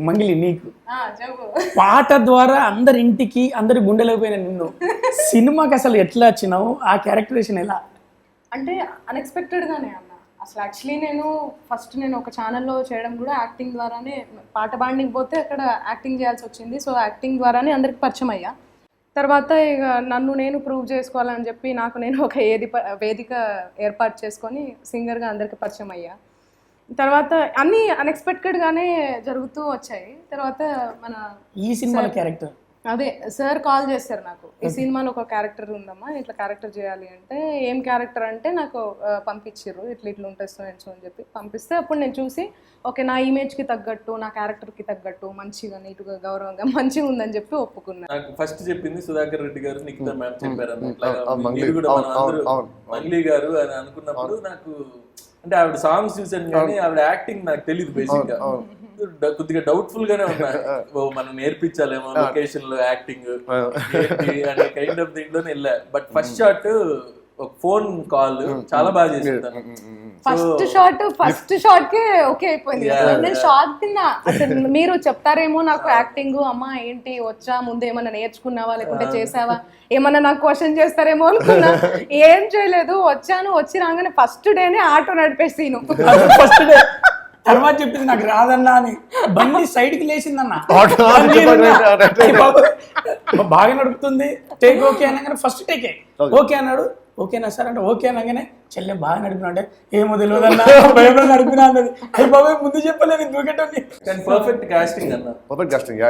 మంగిలి నీకు పాట ద్వారా అందరి ఇంటికి అందరి గుండెలోకి పోయిన నిన్ను సినిమాకి అసలు ఎట్లా వచ్చినావు, ఆ క్యారెక్టరేషన్ ఎలా? అంటే అన్ఎక్స్పెక్టెడ్గానే అన్న. అసలు యాక్చువల్లీ నేను ఒక ఛానల్లో చేయడం కూడా యాక్టింగ్ ద్వారానే. పాట పాడడానికి పోతే అక్కడ యాక్టింగ్ చేయాల్సి వచ్చింది. సో యాక్టింగ్ ద్వారానే అందరికి పరిచయం అయ్యా. తర్వాత ఇక నన్ను నేను ప్రూవ్ చేసుకోవాలని చెప్పి నేను ఒక వేదిక ఏర్పాటు చేసుకొని సింగర్గా అందరికి పరిచయం అయ్యా. తర్వాత అన్నీ అన్ఎక్స్పెక్టెడ్గానే జరుగుతూ వచ్చాయి. తర్వాత ఈ సినిమాలో క్యారెక్టర్ అదే సార్ కాల్ చేస్తారు నాకు, ఈ సినిమాలో ఒక క్యారెక్టర్ ఉందమ్మా, ఇట్లా క్యారెక్టర్ చేయాలి అంటే. ఏం క్యారెక్టర్ అంటే నాకు పంపించారు, ఇట్లా ఉంటుంది స్టూడెంట్స్ అని చెప్పి పంపిస్తే అప్పుడు నేను చూసి ఓకే నా ఇమేజ్కి తగ్గట్టు నా క్యారెక్టర్కి తగ్గట్టు మంచిగా నీట్గా గౌరవంగా మంచిగా ఉందని చెప్పి ఒప్పుకున్నాను. నాకు ఫస్ట్ చెప్పింది సుధాకర్ రెడ్డి గారు, నిఖిత మ్యామ్ చెప్పారు మంగ్లీ గారు అని అనుకున్నప్పుడు నాకు అంటే ఆవిడ సాంగ్స్ చూసాను కానీ ఆవిడ యాక్టింగ్ నాకు తెలియదు బేసిక్ గా. కొద్దిగా డౌట్ఫుల్ గానే ఉన్నా, మనం నేర్పించాలేమో లొకేషన్ లో యాక్టింగ్ అనే కైండ్ ఆఫ్ దీంట్లోనే వెళ్ళా. బట్ ఫస్ట్ షాట్ ఒక ఫోన్ కాల్ చాలా బాగా చేసింది. ఫస్ట్ షాట్ కే ఓకే అయిపోయింది. నేను షాక్ తిన్నా, అసలు మీరు చెప్తారేమో నాకు యాక్టింగ్ అమ్మా ఏంటి వచ్చా, ముందు ఏమన్నా నేర్చుకున్నావా లేకుంటే చేసావా, ఏమన్నా నాకు క్వశ్చన్ చేస్తారేమో అనుకున్నా. ఏం చేయలేదు, వచ్చి రాగానే ఫస్ట్ డేనే ఆటో నడిపేసి ఫస్ట్ డే తర్వాత చెప్పింది నాకు రాదన్నా అని. బండి సైడ్ కి లేచిందన్న, బాగా నడుపుతుంది, టేక్ ఓకే అనగానే ఫస్ట్ టేకే ఓకే అన్నాడు. ఓకేనా సార్ అంటే ఓకే అనగానే చెల్లె బాగా నడిపినా అంటే ఏమో తెలియదన్నా భయంలో నడిపినా అన్నది. అయ్యి బాబాయ్ ముందు చెప్పలేదు దూకేటోని. పర్ఫెక్ట్ కాస్టింగ్ అన్న, పర్ఫెక్ట్ కాస్టింగ్.